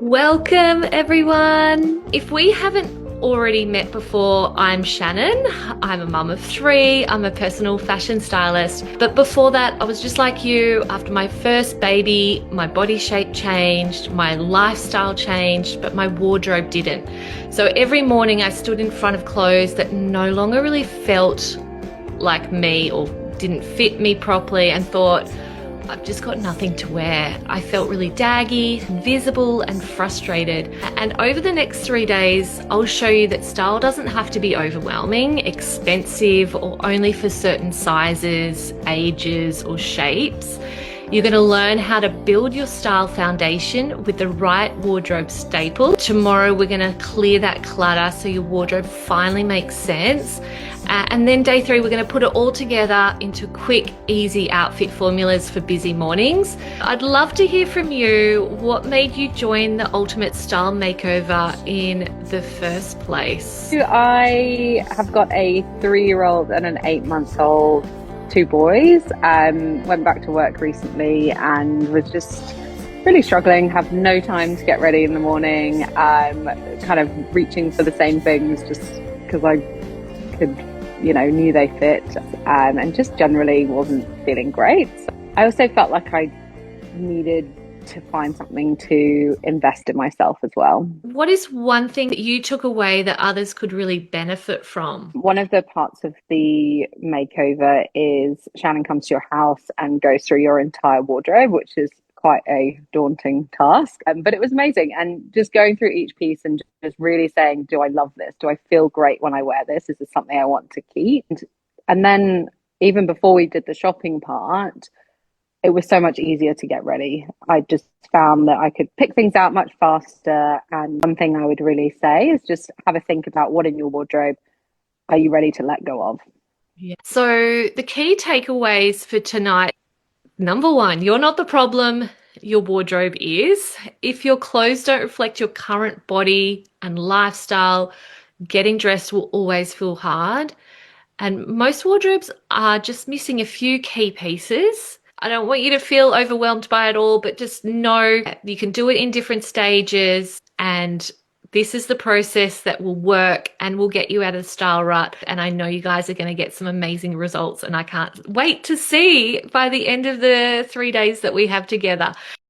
Welcome everyone! If we haven't already met before, I'm Shannon. I'm a mum of three. I'm a personal fashion stylist. But before that, I was just like you. After my first baby, my body shape changed, my lifestyle changed, but my wardrobe didn't. So every morning I stood in front of clothes that no longer really felt like me or didn't fit me properly and thought, I've just got nothing to wear. I felt really daggy, invisible and frustrated. And over the next 3 days, I'll show you that style doesn't have to be overwhelming, expensive, or only for certain sizes, ages, or shapes. You're going to learn how to build your style foundation with the right wardrobe staple. Tomorrow we're going to clear that clutter so your wardrobe finally makes sense. And then day 3, we're going to put it all together into quick, easy outfit formulas for busy mornings. I'd love to hear from you. What made you join the Ultimate Style Makeover in the first place? I have got a 3-year-old and an 8-month-old, 2 boys. Went back to work recently and was just really struggling, have no time to get ready in the morning, kind of reaching for the same things just because I could, knew they fit, and just generally wasn't feeling great. So I also felt like I needed to find something to invest in myself as well. What is one thing that you took away that others could really benefit from? One of the parts of the makeover is Shannon comes to your house and goes through your entire wardrobe, which is quite a daunting task, but it was amazing. And just going through each piece and just really saying, do I love this? Do I feel great when I wear this? Is this something I want to keep? And then even before we did the shopping part, it was so much easier to get ready. I just found that I could pick things out much faster. And one thing I would really say is just have a think about what in your wardrobe are you ready to let go of? Yeah. So the key takeaways for tonight: number 1, you're not the problem, your wardrobe is. If your clothes don't reflect your current body and lifestyle, getting dressed will always feel hard. And most wardrobes are just missing a few key pieces. I don't want you to feel overwhelmed by it all, but just know you can do it in different stages, and this is the process that will work and will get you out of the style rut. And I know you guys are going to get some amazing results, and I can't wait to see by the end of the 3 days that we have together.